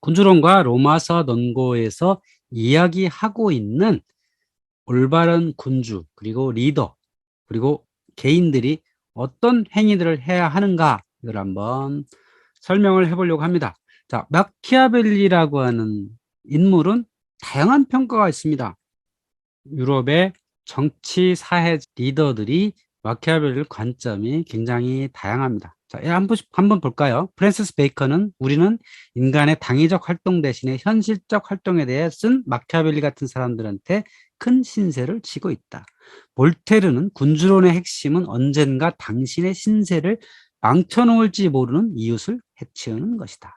군주론과 로마서 논고에서 이야기하고 있는 올바른 군주, 그리고 리더, 그리고 개인들이 어떤 행위들을 해야 하는가, 이걸 한번 설명을 해보려고 합니다. 자, 마키아벨리라고 하는 인물은 다양한 평가가 있습니다. 유럽의 정치, 사회 리더들이 마키아벨리 관점이 굉장히 다양합니다. 자, 한번 볼까요? 프랜시스 베이컨은 우리는 인간의 당위적 활동 대신에 현실적 활동에 대해 쓴 마키아벨리 같은 사람들한테 큰 신세를 지고 있다. 볼테르는 군주론의 핵심은 언젠가 당신의 신세를 망쳐놓을지 모르는 이웃을 해치우는 것이다.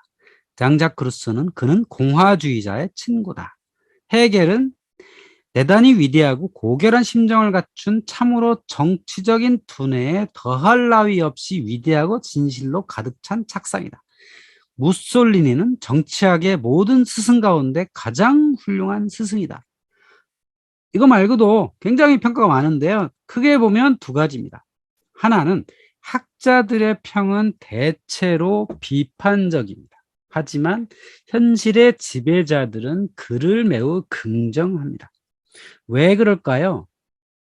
장작 루소는 그는 공화주의자의 친구다. 헤겔은 대단히 위대하고 고결한 심정을 갖춘 참으로 정치적인 두뇌에 더할 나위 없이 위대하고 진실로 가득 찬 착상이다. 무솔리니는 정치학의 모든 스승 가운데 가장 훌륭한 스승이다. 이거 말고도 굉장히 평가가 많은데요. 크게 보면 두 가지입니다. 하나는 학자들의 평은 대체로 비판적입니다. 하지만 현실의 지배자들은 그를 매우 긍정합니다. 왜 그럴까요?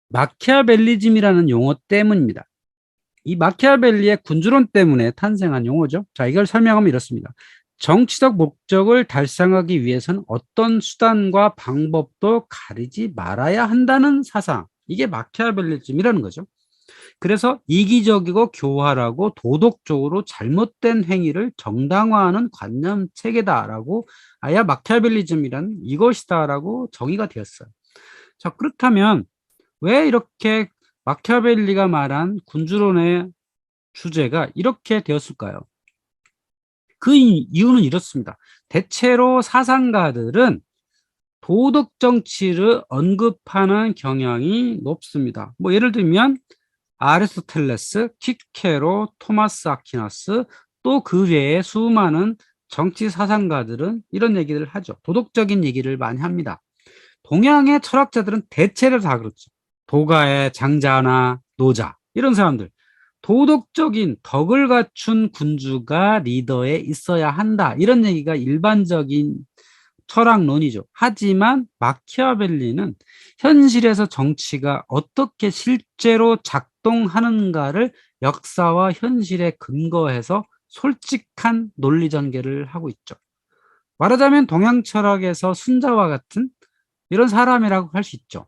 마키아벨리즘이라는 용어 때문입니다. 이 마키아벨리의 군주론 때문에 탄생한 용어죠. 자, 이걸 설명하면 이렇습니다. 정치적 목적을 달성하기 위해서는 어떤 수단과 방법도 가리지 말아야 한다는 사상. 이게 마키아벨리즘이라는 거죠. 그래서 이기적이고 교활하고 도덕적으로 잘못된 행위를 정당화하는 관념 체계다라고 아야 마키아벨리즘이란 이것이다라고 정의가 되었어요. 자, 그렇다면 왜 이렇게 마키아벨리가 말한 군주론의 주제가 이렇게 되었을까요? 그 이유는 이렇습니다. 대체로 사상가들은 도덕 정치를 언급하는 경향이 높습니다. 뭐 예를 들면 아리스토텔레스, 키케로, 토마스 아퀴나스, 또 그 외에 수많은 정치 사상가들은 이런 얘기를 하죠. 도덕적인 얘기를 많이 합니다. 동양의 철학자들은 대체로 다 그렇죠. 도가의 장자나 노자, 이런 사람들. 도덕적인 덕을 갖춘 군주가 리더에 있어야 한다. 이런 얘기가 일반적인 철학론이죠. 하지만 마키아벨리는 현실에서 정치가 어떻게 실제로 작동하는가를 역사와 현실에 근거해서 솔직한 논리 전개를 하고 있죠. 말하자면 동양 철학에서 순자와 같은 이런 사람이라고 할 수 있죠.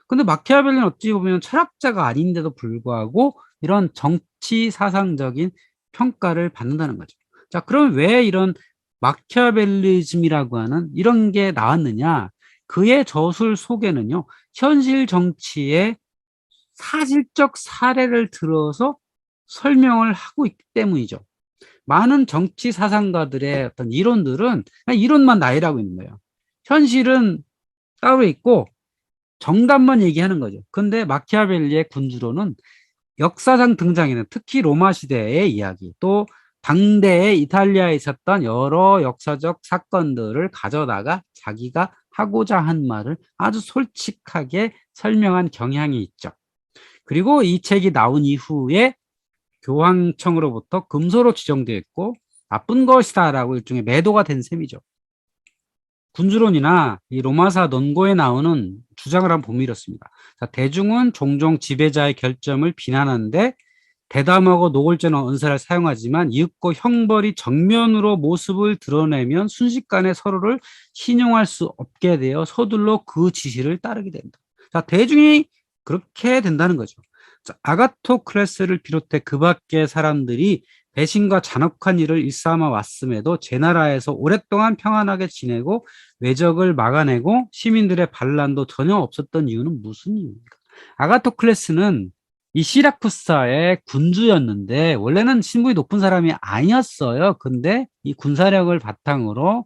근데 마키아벨리는 어찌 보면 철학자가 아닌데도 불구하고 이런 정치 사상적인 평가를 받는다는 거죠. 자, 그럼 왜 이런 마키아벨리즘이라고 하는 이런 게 나왔느냐? 그의 저술 속에는요, 현실 정치의 사실적 사례를 들어서 설명을 하고 있기 때문이죠. 많은 정치 사상가들의 어떤 이론들은 그냥 이론만 나열하고 있는 거예요. 현실은 따로 있고 정답만 얘기하는 거죠. 근데 마키아벨리의 군주론은 역사상 등장하는 특히 로마 시대의 이야기, 또 당대의 이탈리아에 있었던 여러 역사적 사건들을 가져다가 자기가 하고자 한 말을 아주 솔직하게 설명한 경향이 있죠. 그리고 이 책이 나온 이후에 교황청으로부터 금소로 지정되어 있고 나쁜 것이다라고 일종의 매도가 된 셈이죠. 군주론이나 이 로마사 논고에 나오는 주장을 한번 보면 이렇습니다. 자, 대중은 종종 지배자의 결점을 비난하는데 대담하고 노골적인 언사를 사용하지만 이윽고 형벌이 정면으로 모습을 드러내면 순식간에 서로를 신용할 수 없게 되어 서둘러 그 지시를 따르게 된다. 자, 대중이 그렇게 된다는 거죠. 자, 아가토클레스를 비롯해 그 밖의 사람들이 배신과 잔혹한 일을 일삼아 왔음에도 제 나라에서 오랫동안 평안하게 지내고 외적을 막아내고 시민들의 반란도 전혀 없었던 이유는 무슨 이유입니까? 아가토클레스는 이 시라쿠사의 군주였는데 원래는 신분이 높은 사람이 아니었어요. 근데 이 군사력을 바탕으로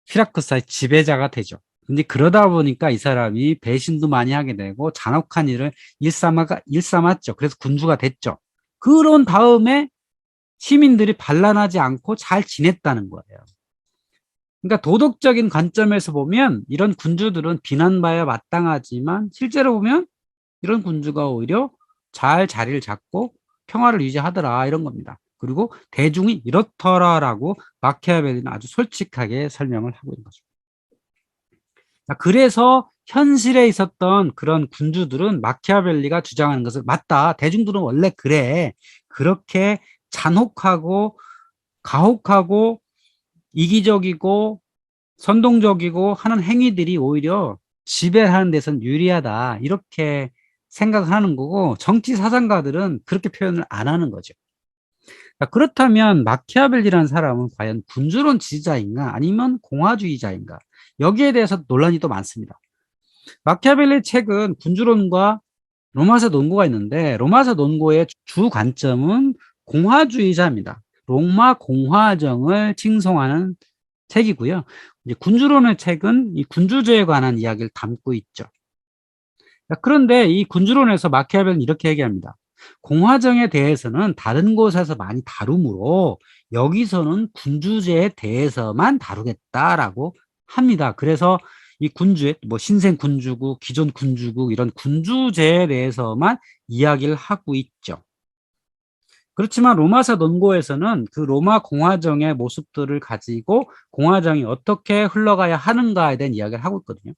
시라쿠사의 지배자가 되죠. 근데 그러다 보니까 이 사람이 배신도 많이 하게 되고 잔혹한 일을 일삼았죠. 그래서 군주가 됐죠. 그런 다음에 시민들이 반란하지 않고 잘 지냈다는 거예요. 그러니까 도덕적인 관점에서 보면 이런 군주들은 비난받아야 마땅하지만 실제로 보면 이런 군주가 오히려 잘 자리를 잡고 평화를 유지하더라 이런 겁니다. 그리고 대중이 이렇더라라고 마키아벨리는 아주 솔직하게 설명을 하고 있는 거죠. 자, 그래서 현실에 있었던 그런 군주들은 마키아벨리가 주장하는 것을 맞다. 대중들은 원래 그래. 그렇게 잔혹하고 가혹하고 이기적이고 선동적이고 하는 행위들이 오히려 지배하는 데선 유리하다. 이렇게 생각을 하는 거고 정치 사상가들은 그렇게 표현을 안 하는 거죠. 자, 그렇다면 마키아벨리라는 사람은 과연 군주론 지지자인가 아니면 공화주의자인가? 여기에 대해서 논란이 또 많습니다. 마키아벨리 책은 군주론과 로마서 논고가 있는데 로마서 논고의 주 관점은 공화주의자입니다. 로마 공화정을 칭송하는 책이고요. 이제 군주론의 책은 이 군주제에 관한 이야기를 담고 있죠. 그런데 이 군주론에서 마키아벨리는 이렇게 얘기합니다. 공화정에 대해서는 다른 곳에서 많이 다루므로 여기서는 군주제에 대해서만 다루겠다라고 합니다. 그래서 이 군주의 뭐 신생 군주국, 기존 군주국 이런 군주제에 대해서만 이야기를 하고 있죠. 그렇지만 로마서 논고에서는 그 로마 공화정의 모습들을 가지고 공화정이 어떻게 흘러가야 하는가에 대한 이야기를 하고 있거든요.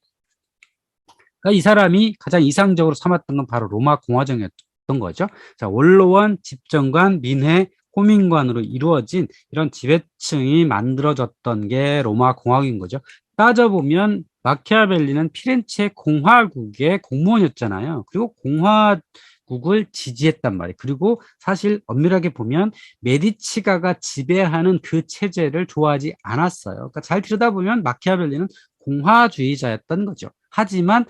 그러니까 이 사람이 가장 이상적으로 삼았던 건 바로 로마 공화정이었던 거죠. 자, 원로원, 집정관, 민회, 호민관으로 이루어진 이런 지배층이 만들어졌던 게 로마 공화국인 거죠. 따져보면 마키아벨리는 피렌체 공화국의 공무원이었잖아요. 그리고 공화국을 지지했단 말이에요. 그리고 사실 엄밀하게 보면 메디치가가 지배하는 그 체제를 좋아하지 않았어요. 그러니까 잘 들여다보면 마키아벨리는 공화주의자였던 거죠. 하지만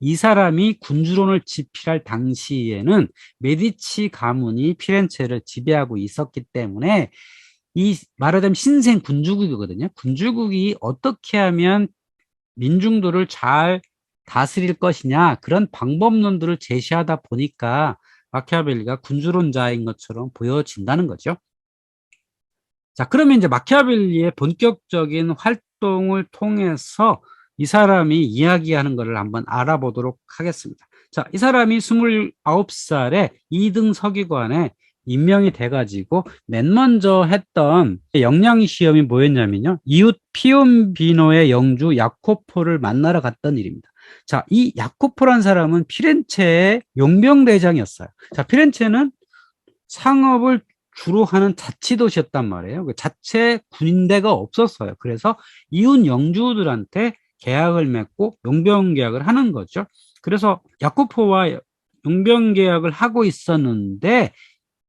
이 사람이 군주론을 집필할 당시에는 메디치 가문이 피렌체를 지배하고 있었기 때문에 이 말하자면 신생 군주국이거든요. 군주국이 어떻게 하면 민중들을 잘 다스릴 것이냐 그런 방법론들을 제시하다 보니까 마키아벨리가 군주론자인 것처럼 보여진다는 거죠. 자, 그러면 이제 마키아벨리의 본격적인 활동을 통해서 이 사람이 이야기하는 것을 한번 알아보도록 하겠습니다. 자, 이 사람이 29살에 2등 서기관에 임명이 돼가지고 맨 먼저 했던 역량 시험이 뭐였냐면요. 이웃 피움비노의 영주 야코포를 만나러 갔던 일입니다. 자, 이 야코포란 사람은 피렌체의 용병대장이었어요. 자, 피렌체는 상업을 주로 하는 자치도시였단 말이에요. 그 자체 군대가 없었어요. 그래서 이웃 영주들한테 계약을 맺고 용병 계약을 하는 거죠. 그래서 야코포와 용병 계약을 하고 있었는데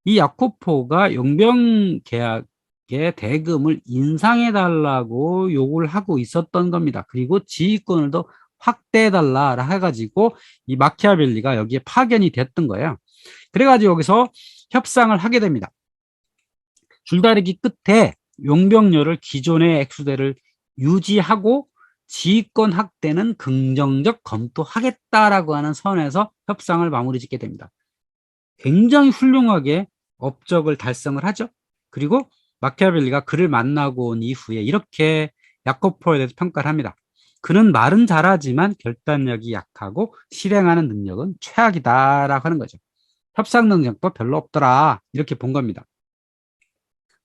이 야코포가 용병 계약의 대금을 인상해 달라고 요구를 하고 있었던 겁니다. 그리고 지휘권을 더 확대해 달라 해가지고 이 마키아벨리가 여기에 파견이 됐던 거예요. 그래가지고 여기서 협상을 하게 됩니다. 줄다리기 끝에 용병률을 기존의 액수대를 유지하고 지휘권 확대는 긍정적 검토하겠다라고 하는 선에서 협상을 마무리 짓게 됩니다. 굉장히 훌륭하게 업적을 달성을 하죠. 그리고 마키아벨리가 그를 만나고 온 이후에 이렇게 야코포에 대해서 평가를 합니다. 그는 말은 잘하지만 결단력이 약하고 실행하는 능력은 최악이다라고 하는 거죠. 협상 능력도 별로 없더라 이렇게 본 겁니다.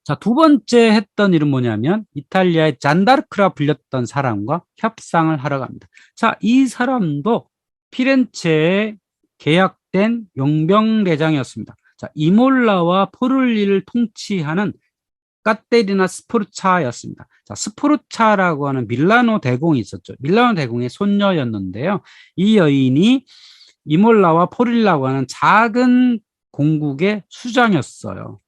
자, 두 번째 했던 일은 뭐냐면 이탈리아의 잔다르크라 불렸던 사람과 협상을 하러 갑니다. 자, 이 사람도 피렌체에 계약된 용병대장이었습니다. 자, 이몰라와 포룰리를 통치하는 까테리나 스포르차였습니다. 자, 스포르차라고 하는 밀라노 대공이 있었죠. 밀라노 대공의 손녀였는데요. 이 여인이 이몰라와 포룰리라고 하는 작은 공국의 수장이었어요.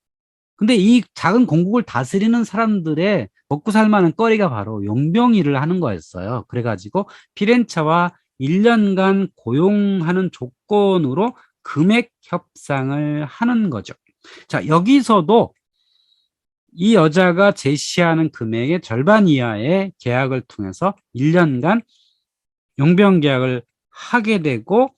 근데 이 작은 공국을 다스리는 사람들의 먹고 살만한 거리가 바로 용병 일을 하는 거였어요. 그래가지고 피렌체와 1년간 고용하는 조건으로 금액 협상을 하는 거죠. 자, 여기서도 이 여자가 제시하는 금액의 절반 이하의 계약을 통해서 1년간 용병 계약을 하게 되고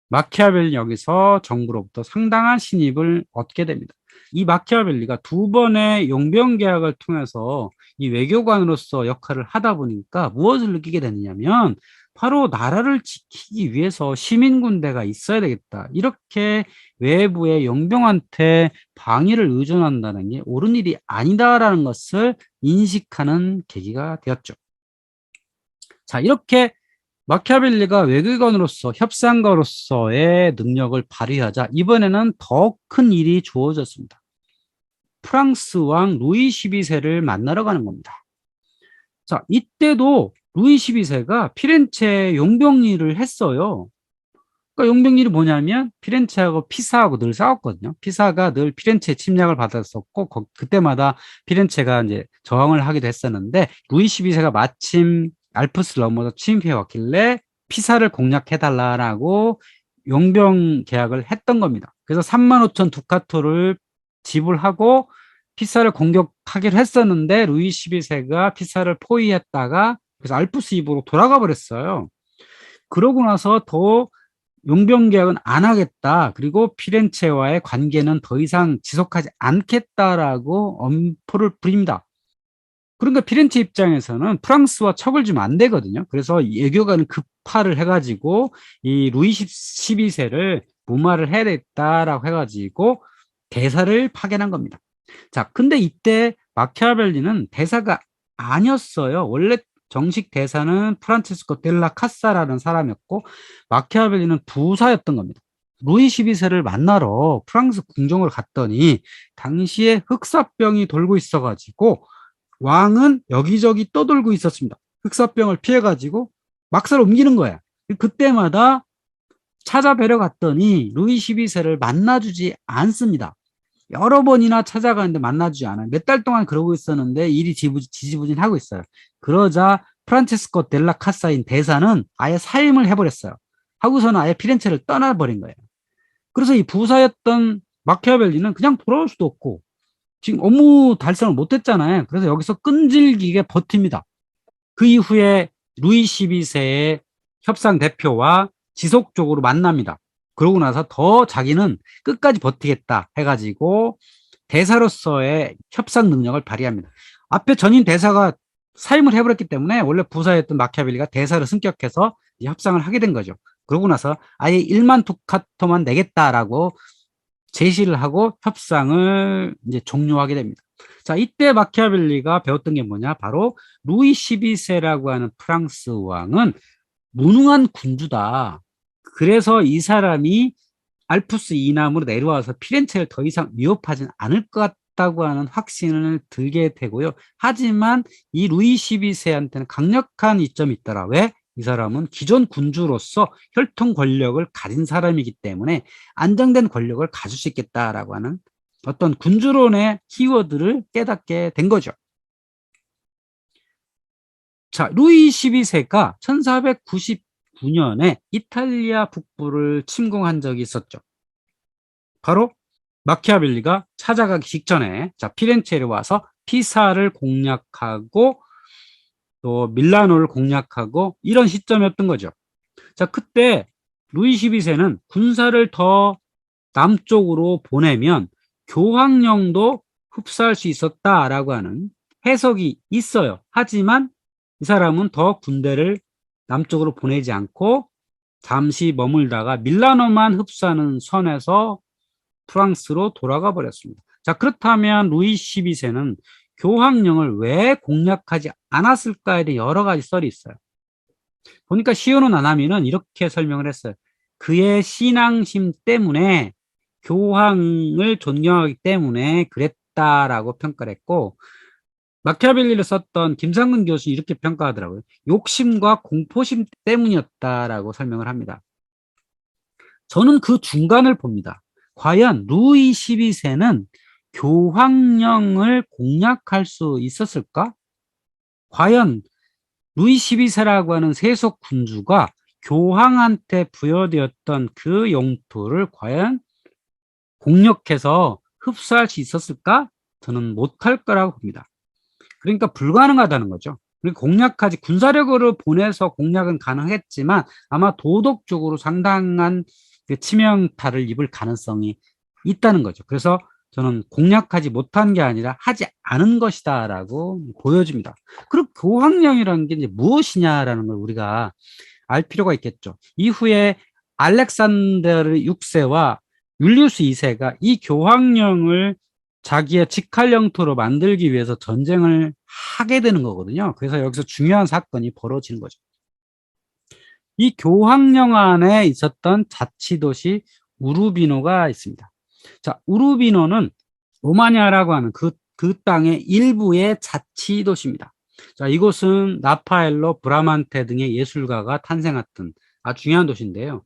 마키아벨리는 여기서 정부로부터 상당한 신입을 얻게 됩니다. 이 마키아벨리가 두 번의 용병 계약을 통해서 이 외교관으로서 역할을 하다 보니까 무엇을 느끼게 되느냐면 바로 나라를 지키기 위해서 시민군대가 있어야 되겠다. 이렇게 외부의 용병한테 방위를 의존한다는 게 옳은 일이 아니다라는 것을 인식하는 계기가 되었죠. 자, 이렇게 마키아벨리가 외교관으로서 협상가로서의 능력을 발휘하자 이번에는 더 큰 일이 주어졌습니다. 프랑스 왕 루이 12세를 만나러 가는 겁니다. 자, 이때도 루이 12세가 피렌체 용병 일을 했어요. 그러니까 용병 일이 뭐냐면 피렌체하고 피사하고 늘 싸웠거든요. 피사가 늘 피렌체 침략을 받았었고 그때마다 피렌체가 이제 저항을 하기도 했었는데 루이 12세가 마침 알프스를 넘어서 침입해 왔길래 피사를 공략해달라고 용병 계약을 했던 겁니다. 그래서 35,000 두카토를 지불하고 피사를 공격하기로 했었는데 루이 12세가 피사를 포위했다가 그래서 알프스 입으로 돌아가 버렸어요. 그러고 나서 더 용병 계약은 안 하겠다. 그리고 피렌체와의 관계는 더 이상 지속하지 않겠다라고 엄포를 부립니다. 그러니까 피렌체 입장에서는 프랑스와 척을 주면 안 되거든요. 그래서 외교관은 급파를 해가지고 이 루이 12세를 무마를 해야 겠다라고 해가지고 대사를 파견한 겁니다. 자, 근데 이때 마키아벨리는 대사가 아니었어요. 원래 정식 대사는 프란체스코 델라 카사라는 사람이었고 마키아벨리는 부사였던 겁니다. 루이 12세를 만나러 프랑스 궁정을 갔더니 당시에 흑사병이 돌고 있어가지고 왕은 여기저기 떠돌고 있었습니다. 흑사병을 피해가지고 막사를 옮기는 거야. 그때마다 찾아뵈러 갔더니 루이 12세를 만나주지 않습니다. 여러 번이나 찾아가는데 만나주지 않아요. 몇 달 동안 그러고 있었는데 일이 지지부진하고 있어요. 그러자 프란체스코 델라 카사인 대사는 아예 사임을 해버렸어요. 하고서는 아예 피렌체를 떠나버린 거예요. 그래서 이 부사였던 마키아벨리는 그냥 돌아올 수도 없고 지금 업무 달성을 못했잖아요. 그래서 여기서 끈질기게 버팁니다. 그 이후에 루이 12세의 협상 대표와 지속적으로 만납니다. 그러고 나서 더 자기는 끝까지 버티겠다 해가지고 대사로서의 협상 능력을 발휘합니다. 앞에 전임 대사가 사임을 해버렸기 때문에 원래 부사였던 마키아벨리가 대사를 승격해서 협상을 하게 된 거죠. 그러고 나서 아예 1만 두카토만 내겠다라고 제시를 하고 협상을 이제 종료하게 됩니다. 자, 이때 마키아벨리가 배웠던 게 뭐냐? 바로 루이 12세라고 하는 프랑스 왕은 무능한 군주다. 그래서 이 사람이 알프스 이남으로 내려와서 피렌체를 더 이상 위협하진 않을 것 같다고 하는 확신을 들게 되고요. 하지만 이 루이 12세한테는 강력한 이점이 있더라. 왜? 이 사람은 기존 군주로서 혈통 권력을 가진 사람이기 때문에 안정된 권력을 가질 수 있겠다라고 하는 어떤 군주론의 키워드를 깨닫게 된 거죠. 자, 루이 12세가 1499년에 이탈리아 북부를 침공한 적이 있었죠. 바로 마키아벨리가 찾아가기 직전에 자, 피렌체에 와서 피사를 공략하고 또 밀라노를 공략하고 이런 시점이었던 거죠. 자, 그때 루이 12세는 군사를 더 남쪽으로 보내면 교황령도 흡수할 수 있었다라고 하는 해석이 있어요. 하지만 이 사람은 더 군대를 남쪽으로 보내지 않고 잠시 머물다가 밀라노만 흡수하는 선에서 프랑스로 돌아가 버렸습니다. 자, 그렇다면 루이 12세는 교황령을 왜 공략하지 않았을까에 대해 여러 가지 썰이 있어요. 보니까 시오노 나나미는 이렇게 설명을 했어요. 그의 신앙심 때문에 교황을 존경하기 때문에 그랬다라고 평가를 했고 마키아벨리를 썼던 김상근 교수는 이렇게 평가하더라고요. 욕심과 공포심 때문이었다라고 설명을 합니다. 저는 그 중간을 봅니다. 과연 루이 12세는 교황령을 공략할 수 있었을까? 과연 루이 12세라고 하는 세속 군주가 교황한테 부여되었던 그 영토를 과연 공략해서 흡수할 수 있었을까? 저는 못할 거라고 봅니다. 그러니까 불가능하다는 거죠. 공략하지 군사력으로 보내서 공략은 가능했지만 아마 도덕적으로 상당한 그 치명타를 입을 가능성이 있다는 거죠. 그래서 저는 공략하지 못한 게 아니라 하지 않은 것이다라고 보여집니다. 그리고 교황령이라는 게 이제 무엇이냐라는 걸 우리가 알 필요가 있겠죠. 이후에 알렉산더르 6세와 율리우스 2세가 이 교황령을 자기의 직할 영토로 만들기 위해서 전쟁을 하게 되는 거거든요. 그래서 여기서 중요한 사건이 벌어지는 거죠. 이 교황령 안에 있었던 자치도시 우르비노가 있습니다. 자, 우르비노는 로마냐라고 하는 그 땅의 일부의 자치도시입니다. 자, 이곳은 라파엘로, 브라만테 등의 예술가가 탄생했던 아주 중요한 도시인데요.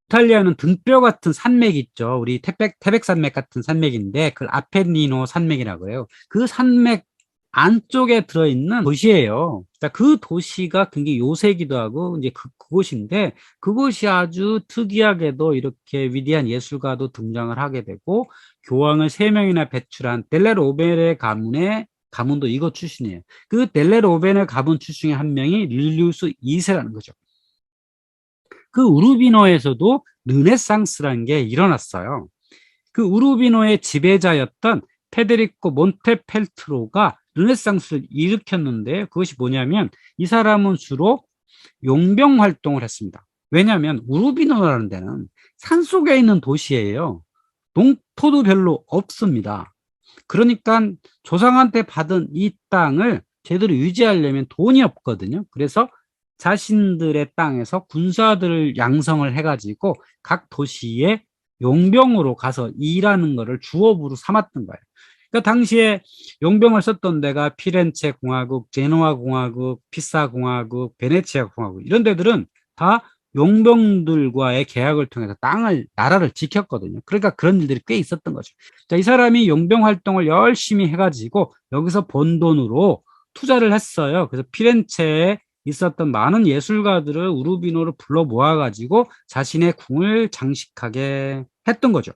이탈리아는 등뼈 같은 산맥이 있죠. 우리 태백산맥 같은 산맥인데 그걸 아펜니노 산맥이라고 해요. 그 산맥 안쪽에 들어있는 도시예요. 자, 그 도시가 굉장히 요새기도 하고 이제 그곳인데 그곳이 아주 특이하게도 이렇게 위대한 예술가도 등장을 하게 되고 교황을 3명이나 배출한 델레 오베르의 가문도 이곳 출신이에요. 그 델레 오베르 가문 출신의 한 명이 릴리우스 2세라는 거죠. 그 우르비노에서도 르네상스라는 게 일어났어요. 그 우르비노의 지배자였던 페데리코 몬테펠트로가 르네상스를 일으켰는데 그것이 뭐냐면 이 사람은 주로 용병 활동을 했습니다. 왜냐하면 우르비노라는 데는 산속에 있는 도시예요. 농토도 별로 없습니다. 그러니까 조상한테 받은 이 땅을 제대로 유지하려면 돈이 없거든요. 그래서 자신들의 땅에서 군사들을 양성을 해가지고 각 도시에 용병으로 가서 일하는 것을 주업으로 삼았던 거예요. 그러니까 당시에 용병을 썼던 데가 피렌체 공화국, 제노아 공화국, 피사 공화국, 베네치아 공화국 이런 데들은 다 용병들과의 계약을 통해서 나라를 지켰거든요. 그러니까 그런 일들이 꽤 있었던 거죠. 자, 이 사람이 용병 활동을 열심히 해가지고 여기서 번 돈으로 투자를 했어요. 그래서 피렌체에 있었던 많은 예술가들을 우르비노를 불러 모아가지고 자신의 궁을 장식하게 했던 거죠.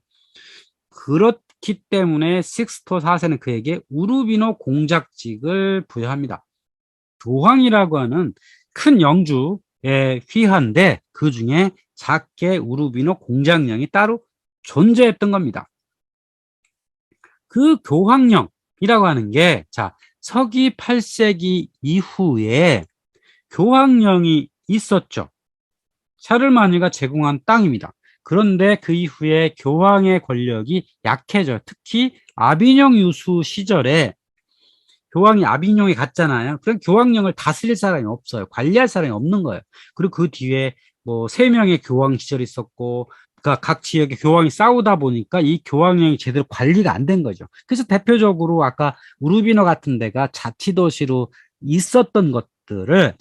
그렇기 때문에 식스토 4세는 그에게 우르비노 공작직을 부여합니다. 교황이라고 하는 큰 영주에 휘하인데 그 중에 작게 우르비노 공작령이 따로 존재했던 겁니다. 그 교황령이라고 하는 게 서기 8세기 이후에 교황령이 있었죠. 샤를마니가 제공한 땅입니다. 그런데 그 이후에 교황의 권력이 약해져요. 특히 아비뇽 유수 시절에 교황이 아비뇽에 갔잖아요. 그럼 교황령을 다스릴 사람이 없어요. 관리할 사람이 없는 거예요. 그리고 그 뒤에 뭐 3명의 교황 시절이 있었고, 그러니까 각 지역의 교황이 싸우다 보니까 이 교황령이 제대로 관리가 안 된 거죠. 그래서 대표적으로 아까 우르비노 같은 데가 자치도시로 있었던 것들을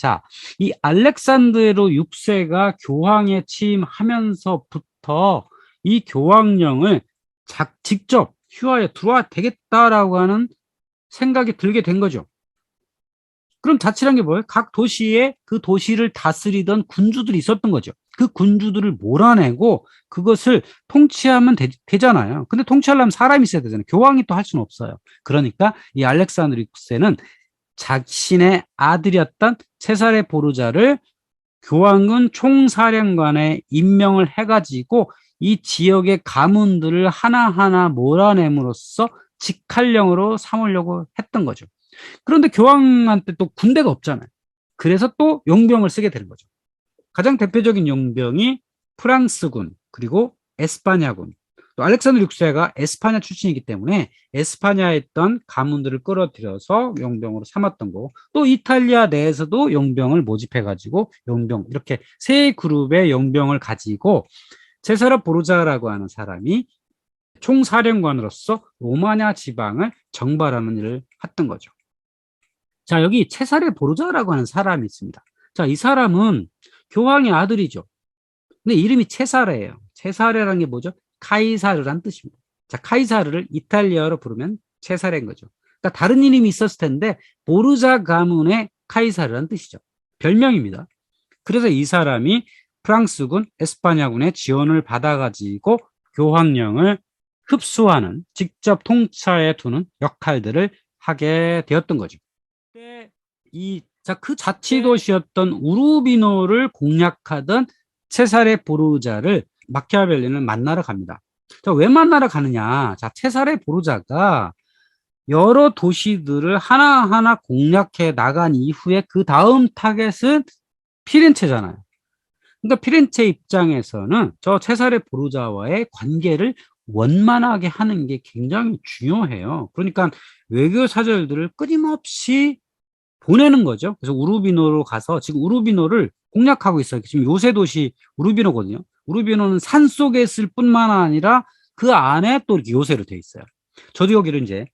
이 알렉산드로 6세가 교황에 취임하면서부터 이 교황령을 직접 휘하에 들어와 되겠다라고 하는 생각이 들게 된 거죠. 그럼 자치란 게 뭐예요? 각 도시에 그 도시를 다스리던 군주들이 있었던 거죠. 그 군주들을 몰아내고 그것을 통치하면 되잖아요. 근데 통치하려면 사람이 있어야 되잖아요. 교황이 또 할 수는 없어요. 그러니까 이 알렉산드로 6세는 자신의 아들이었던 세사레 보르자를 교황군 총사령관에 임명을 해가지고 이 지역의 가문들을 하나하나 몰아냄으로써 직할령으로 삼으려고 했던 거죠. 그런데 교황한테 또 군대가 없잖아요. 그래서 또 용병을 쓰게 되는 거죠. 가장 대표적인 용병이 프랑스군, 그리고 에스파냐군. 또 알렉산더 6세가 에스파냐 출신이기 때문에 에스파냐에 있던 가문들을 끌어들여서 용병으로 삼았던 거고, 또 이탈리아 내에서도 용병을 모집해가지고 용병, 이렇게 3그룹의 용병을 가지고 세사라 보르자라고 하는 사람이 총사령관으로서 로마냐 지방을 정발하는 일을 했던 거죠. 자, 여기 체사레 보르자라고 하는 사람이 있습니다. 자, 이 사람은 교황의 아들이죠. 근데 이름이 체사레예요. 체사레라는 게 뭐죠? 카이사르란 뜻입니다. 자, 카이사르를 이탈리아어로 부르면 체사레인 거죠. 그러니까 다른 이름이 있었을 텐데 보르자 가문의 카이사르란 뜻이죠. 별명입니다. 그래서 이 사람이 프랑스군, 에스파냐군의 지원을 받아가지고 교황령을 흡수하는, 직접 통치에 두는 역할들을 하게 되었던 거죠. 그 자치도시였던 우르비노를 공략하던 체사레 보르자를 마키아벨리는 만나러 갑니다. 자, 왜 만나러 가느냐? 자, 체사레 보르자가 여러 도시들을 하나하나 공략해 나간 이후에 그 다음 타겟은 피렌체잖아요. 그러니까 피렌체 입장에서는 저 체사레 보르자와의 관계를 원만하게 하는 게 굉장히 중요해요. 그러니까 외교 사절들을 끊임없이 보내는 거죠. 그래서 우르비노로 가서 지금 우르비노를 공략하고 있어요. 지금 요새 도시 우르비노거든요. 우르비노는 산 속에 있을 뿐만 아니라 그 안에 또 이렇게 요새로 돼 있어요. 저도 여기를 이제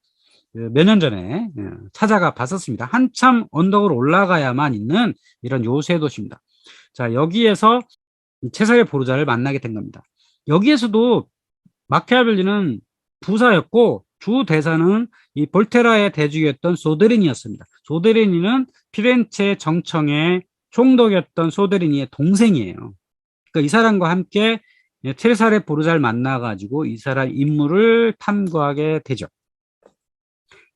몇 년 전에 찾아가 봤었습니다. 한참 언덕으로 올라가야만 있는 이런 요새 도시입니다. 자, 여기에서 체사레 보르자를 만나게 된 겁니다. 여기에서도 마키아벨리는 부사였고 주 대사는 이 볼테라의 대주였던 소데리니였습니다. 소데리니는 피렌체 정청의 총독이었던 소데리니의 동생이에요. 그러니까 이 사람과 함께 체사레 보르자를 만나가지고 이 사람 인물을 탐구하게 되죠.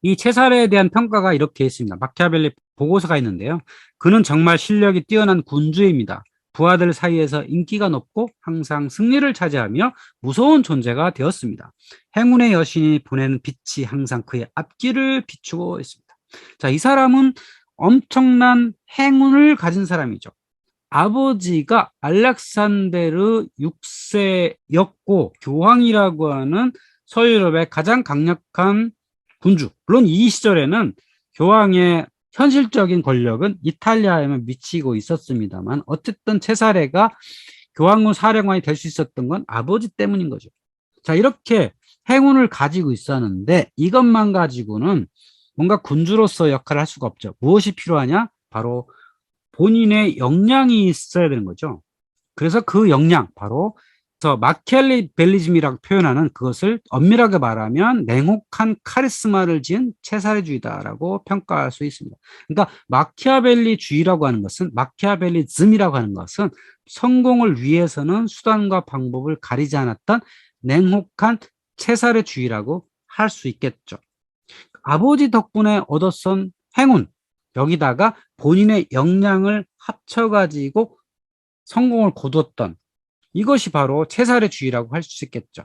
이 체사레에 대한 평가가 이렇게 있습니다. 마키아벨리 보고서가 있는데요. 그는 정말 실력이 뛰어난 군주입니다. 부하들 사이에서 인기가 높고 항상 승리를 차지하며 무서운 존재가 되었습니다. 행운의 여신이 보내는 빛이 항상 그의 앞길을 비추고 있습니다. 자, 이 사람은 엄청난 행운을 가진 사람이죠. 아버지가 알렉산데르 6세였고 교황이라고 하는 서유럽의 가장 강력한 군주. 물론 이 시절에는 교황의 현실적인 권력은 이탈리아에만 미치고 있었습니다만 어쨌든 체사레가 교황군 사령관이 될 수 있었던 건 아버지 때문인 거죠. 자, 이렇게 행운을 가지고 있었는데 이것만 가지고는 뭔가 군주로서 역할을 할 수가 없죠. 무엇이 필요하냐? 바로 본인의 역량이 있어야 되는 거죠. 그래서 그 역량, 바로 마키아벨리즘이라고 표현하는 그것을 엄밀하게 말하면 냉혹한 카리스마를 지은 체사레주의다라고 평가할 수 있습니다. 그러니까 마키아벨리주의라고 하는 것은, 마키아벨리즘이라고 하는 것은 성공을 위해서는 수단과 방법을 가리지 않았던 냉혹한 체사레주의라고 할 수 있겠죠. 아버지 덕분에 얻었던 행운, 여기다가 본인의 역량을 합쳐가지고 성공을 거두었던, 이것이 바로 체사레주의라고 할 수 있겠죠.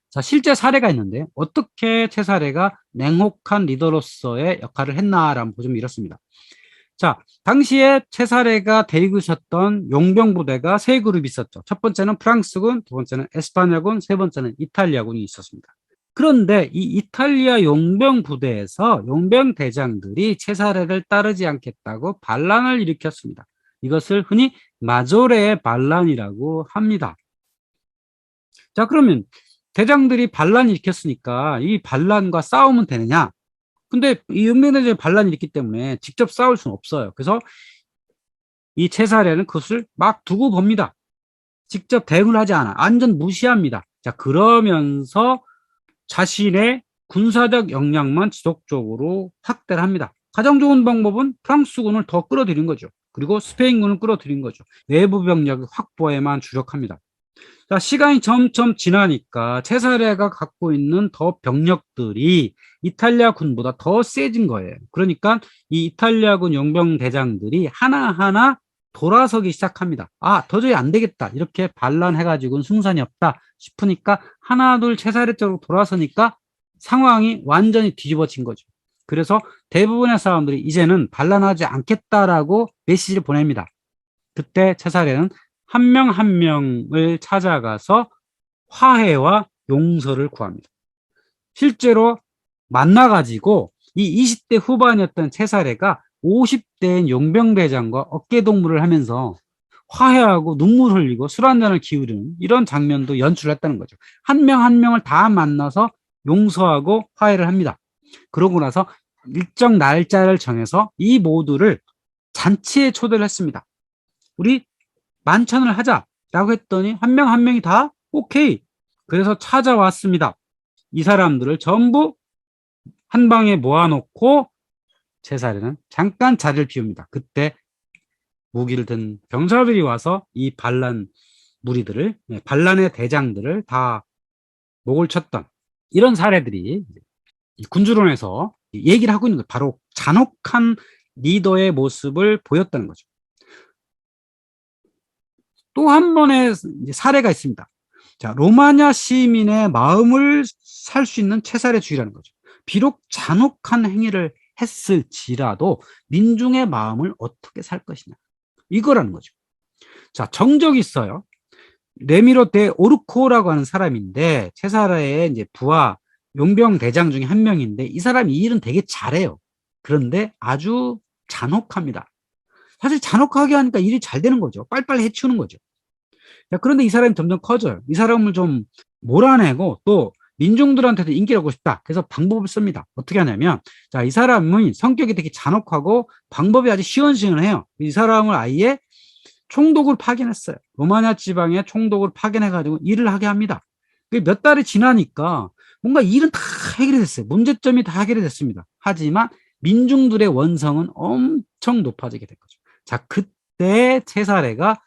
자, 실제 사례가 있는데 어떻게 체사레가 냉혹한 리더로서의 역할을 했나라는 보면 이렇습니다. 자, 당시에 체사레가 데리고 있었던 용병 부대가 세 그룹이 있었죠. 첫 번째는 프랑스군, 두 번째는 에스파냐군, 세 번째는 이탈리아군이 있었습니다. 그런데 이 이탈리아 용병 부대에서 용병 대장들이 체사레를 따르지 않겠다고 반란을 일으켰습니다. 이것을 흔히 마조레의 반란이라고 합니다. 자, 그러면 대장들이 반란을 일으켰으니까 이 반란과 싸우면 되느냐? 근데 이 용병대장이 반란이 있기 때문에 직접 싸울 수는 없어요. 그래서 이 체사레는 그것을 막 두고 봅니다. 직접 대응을 하지 않아. 완전 무시합니다. 자, 그러면서 자신의 군사적 역량만 지속적으로 확대를 합니다. 가장 좋은 방법은 프랑스군을 더 끌어들인 거죠. 그리고 스페인군을 끌어들인 거죠. 외부 병력 확보에만 주력합니다. 자, 시간이 점점 지나니까 체사레가 갖고 있는 더 병력들이 이탈리아 군보다 더 세진 거예요. 그러니까 이 이탈리아군 용병 대장들이 하나하나 돌아서기 시작합니다. 아, 도저히 안 되겠다. 이렇게 반란해가지고는 승산이 없다 싶으니까 하나 둘 체사레 쪽으로 돌아서니까 상황이 완전히 뒤집어진 거죠. 그래서 대부분의 사람들이 이제는 반란하지 않겠다라고 메시지를 보냅니다. 그때 체사레는 한 명 한 명을 찾아가서 화해와 용서를 구합니다. 실제로 만나가지고 이 20대 후반이었던 체사레가 50대인 용병대장과 어깨동무를 하면서 화해하고 눈물 흘리고 술 한잔을 기울이는 이런 장면도 연출했다는 거죠. 한 명 한 명을 다 만나서 용서하고 화해를 합니다. 그러고 나서 일정 날짜를 정해서 이 모두를 잔치에 초대를 했습니다. 우리 만찬을 하자라고 했더니 한 명 한 명이 다 오케이. 그래서 찾아왔습니다. 이 사람들을 전부 한 방에 모아놓고 체사레는 잠깐 자리를 비웁니다. 그때 무기를 든 병사들이 와서 이 반란 무리들을, 반란의 대장들을 다 목을 쳤던 이런 사례들이 이 군주론에서 얘기를 하고 있는 거예요. 바로 잔혹한 리더의 모습을 보였다는 거죠. 또 한 번의 사례가 있습니다. 자, 로마냐 시민의 마음을 살 수 있는 체살의주의라는 거죠. 비록 잔혹한 행위를 했을지라도 민중의 마음을 어떻게 살 것이냐. 이거라는 거죠. 자, 정적이 있어요. 레미로 데 오르코라고 하는 사람인데 체사라의 이제 부하 용병 대장 중에 한 명인데 이 사람이 이 일은 되게 잘해요. 그런데 아주 잔혹합니다. 사실 잔혹하게 하니까 일이 잘 되는 거죠. 빨리빨리 해치우는 거죠. 자, 그런데 이 사람이 점점 커져요. 이 사람을 좀 몰아내고 또 민중들한테도 인기를 얻고 싶다. 그래서 방법을 씁니다. 어떻게 하냐면, 자, 이 사람은 성격이 되게 잔혹하고 방법이 아주 시원시원해요. 이 사람을 아예 총독을 파견했어요. 로마냐 지방에 총독을 파견해가지고 일을 하게 합니다. 몇 달이 지나니까 뭔가 일은 다 해결이 됐어요. 문제점이 다 해결이 됐습니다. 하지만 민중들의 원성은 엄청 높아지게 된 거죠. 자, 그때 체사레가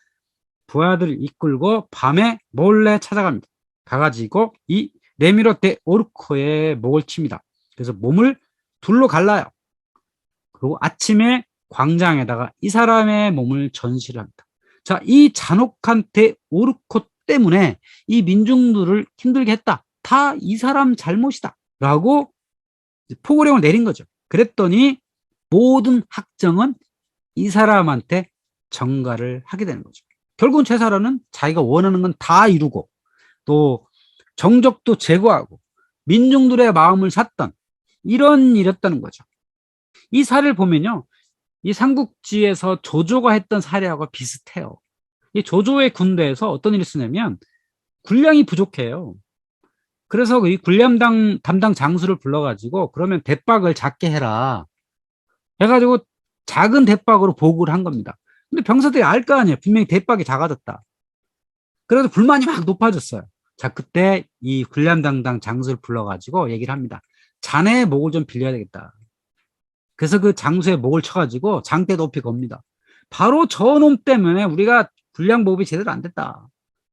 부하들을 이끌고 밤에 몰래 찾아갑니다. 가가지고 이 레미로 데 오르코의 목을 칩니다. 그래서 몸을 둘로 갈라요. 그리고 아침에 광장에다가 이 사람의 몸을 전시를 합니다. 자, 이 잔혹한 데 오르코 때문에 이 민중들을 힘들게 했다. 다 이 사람 잘못이다. 라고 포고령을 내린 거죠. 그랬더니 모든 학정은 이 사람한테 전가를 하게 되는 거죠. 결국은 제사라는 자기가 원하는 건 다 이루고 또 정적도 제거하고 민중들의 마음을 샀던 이런 일이었다는 거죠. 이 사례를 보면요. 이 삼국지에서 조조가 했던 사례하고 비슷해요. 이 조조의 군대에서 어떤 일이 있었냐면 군량이 부족해요. 그래서 이 군량 담당 장수를 불러가지고 그러면 대박을 작게 해라. 해가지고 작은 대박으로 보고를 한 겁니다. 근데 병사들이 알 거 아니에요. 분명히 대박이 작아졌다. 그래서 불만이 막 높아졌어요. 자, 그때 이 군량 담당 장수를 불러가지고 얘기를 합니다. 자네의 목을 좀 빌려야 되겠다. 그래서 그 장수의 목을 쳐가지고 장대 높이 겁니다. 바로 저 놈 때문에 우리가 군량 보급이 제대로 안 됐다.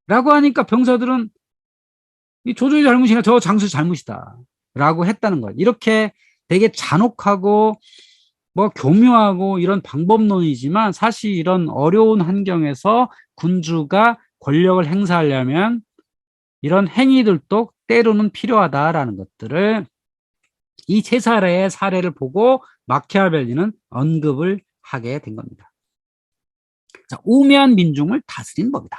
라고 하니까 병사들은 이 조조의 잘못이나 저 장수의 잘못이다. 라고 했다는 거예요. 이렇게 되게 잔혹하고 뭐 교묘하고 이런 방법론이지만 사실 이런 어려운 환경에서 군주가 권력을 행사하려면 이런 행위들도 때로는 필요하다라는 것들을 이 체사레의 사례를 보고 마키아벨리는 언급을 하게 된 겁니다. 자, 우매한 민중을 다스린 법이다.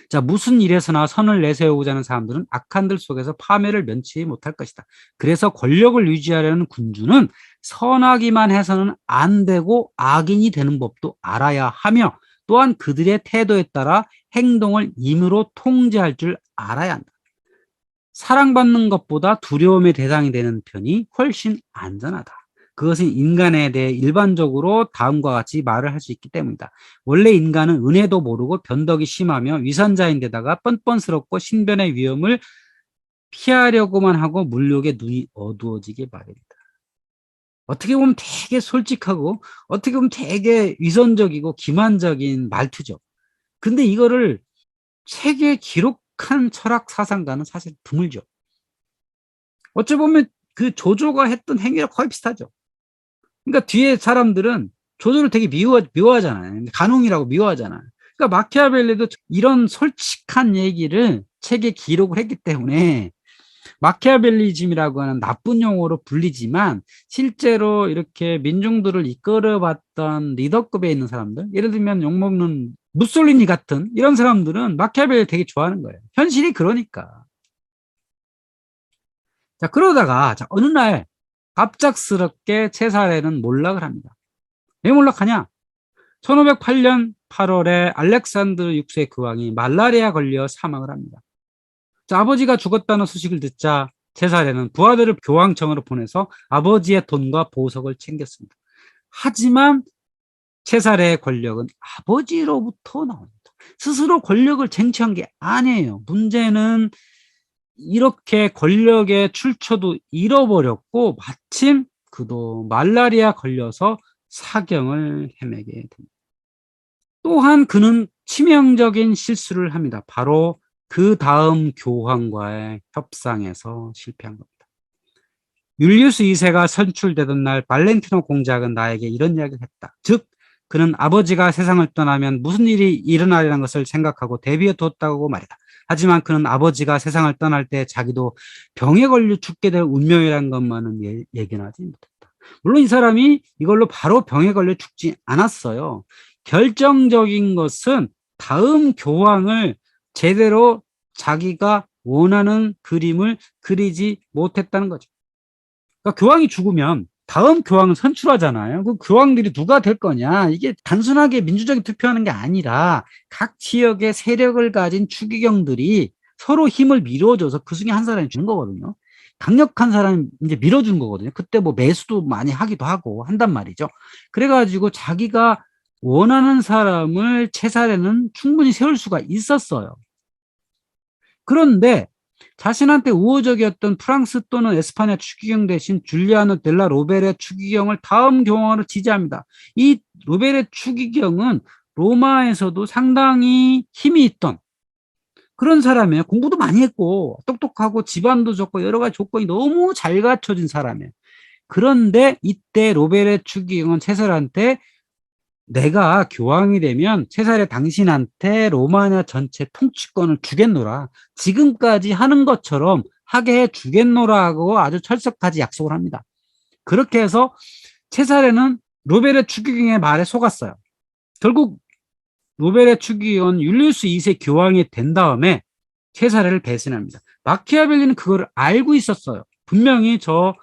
자, 무슨 일에서나 선을 내세우고자 하는 사람들은 악한들 속에서 파멸을 면치 못할 것이다. 그래서 권력을 유지하려는 군주는 선하기만 해서는 안 되고 악인이 되는 법도 알아야 하며 또한 그들의 태도에 따라 행동을 임으로 통제할 줄 알아야 한다. 사랑받는 것보다 두려움의 대상이 되는 편이 훨씬 안전하다. 그것은 인간에 대해 일반적으로 다음과 같이 말을 할 수 있기 때문이다. 원래 인간은 은혜도 모르고 변덕이 심하며 위선자인데다가 뻔뻔스럽고 신변의 위험을 피하려고만 하고 물욕에 눈이 어두워지게 마련이다. 어떻게 보면 되게 솔직하고 어떻게 보면 되게 위선적이고 기만적인 말투죠. 근데 이거를 책에 기록한 철학 사상가는 사실 드물죠. 어찌 보면 그 조조가 했던 행위랑 거의 비슷하죠. 그러니까 뒤에 사람들은 조조를 되게 미워하잖아요. 간웅이라고 미워하잖아요. 그러니까 마키아벨리도 이런 솔직한 얘기를 책에 기록을 했기 때문에 마키아벨리즘이라고 하는 나쁜 용어로 불리지만 실제로 이렇게 민중들을 이끌어봤던 리더급에 있는 사람들, 예를 들면 욕먹는 무솔리니 같은 이런 사람들은 마키아벨리 되게 좋아하는 거예요. 현실이 그러니까. 자, 그러다가 자, 어느 날 갑작스럽게 체사레는 몰락을 합니다. 왜 몰락하냐? 1508년 8월에 알렉산드르 6세 그 왕이 말라리아 걸려 사망을 합니다. 자, 아버지가 죽었다는 소식을 듣자 체사레는 부하들을 교황청으로 보내서 아버지의 돈과 보석을 챙겼습니다. 하지만 체사레의 권력은 아버지로부터 나옵니다. 스스로 권력을 쟁취한 게 아니에요. 문제는 이렇게 권력의 출처도 잃어버렸고 마침 그도 말라리아 걸려서 사경을 헤매게 됩니다. 또한 그는 치명적인 실수를 합니다. 바로 그 다음 교황과의 협상에서 실패한 겁니다. 율리우스 2세가 선출되던 날 발렌티노 공작은 나에게 이런 이야기를 했다. 즉 그는 아버지가 세상을 떠나면 무슨 일이 일어나리라는 것을 생각하고 대비해 두었다고 말이다. 하지만 그는 아버지가 세상을 떠날 때 자기도 병에 걸려 죽게 될 운명이라는 것만은 예견하지 못했다. 물론 이 사람이 이걸로 바로 병에 걸려 죽지 않았어요. 결정적인 것은 다음 교황을 제대로 자기가 원하는 그림을 그리지 못했다는 거죠. 그러니까 교황이 죽으면 다음 교황을 선출하잖아요. 그 교황들이 누가 될 거냐. 이게 단순하게 민주적인 투표하는 게 아니라 각 지역의 세력을 가진 추기경들이 서로 힘을 밀어줘서 그 중에 한 사람이 주는 거거든요. 강력한 사람이 이제 밀어주는 거거든요. 그때 뭐 매수도 많이 하기도 하고 한단 말이죠. 그래가지고 자기가 원하는 사람을 채살에는 충분히 세울 수가 있었어요. 그런데 자신한테 우호적이었던 프랑스 또는 에스파냐 추기경 대신 줄리아노 델라 로베르의 추기경을 다음 교황으로 지지합니다. 이 로베르 추기경은 로마에서도 상당히 힘이 있던 그런 사람이에요. 공부도 많이 했고 똑똑하고 집안도 좋고 여러 가지 조건이 너무 잘 갖춰진 사람이에요. 그런데 이때 로베르 추기경은 세살한테 내가 교황이 되면 세살에 당신한테 로마냐 전체 통치권을 주겠노라. 지금까지 하는 것처럼 하게 해 주겠노라고 아주 철석하게 약속을 합니다. 그렇게 해서 세살에는 로베르 추기경의 말에 속았어요. 결국 로베르 추기경은 율리우스 2세 교황이 된 다음에 세살을 배신합니다. 마키아벨리는 그걸 알고 있었어요. 분명히 저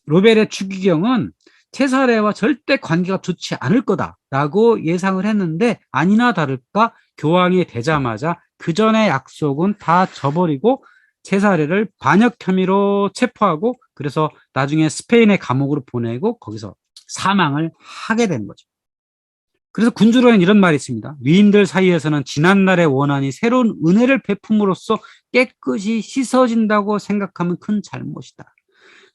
로베르 추기경은 체사레와 절대 관계가 좋지 않을 거다라고 예상을 했는데 아니나 다를까 교황이 되자마자 그 전에 약속은 다 저버리고 체사레를 반역 혐의로 체포하고 그래서 나중에 스페인의 감옥으로 보내고 거기서 사망을 하게 된 거죠. 그래서 군주로는 이런 말이 있습니다. 위인들 사이에서는 지난날의 원한이 새로운 은혜를 베품으로써 깨끗이 씻어진다고 생각하면 큰 잘못이다.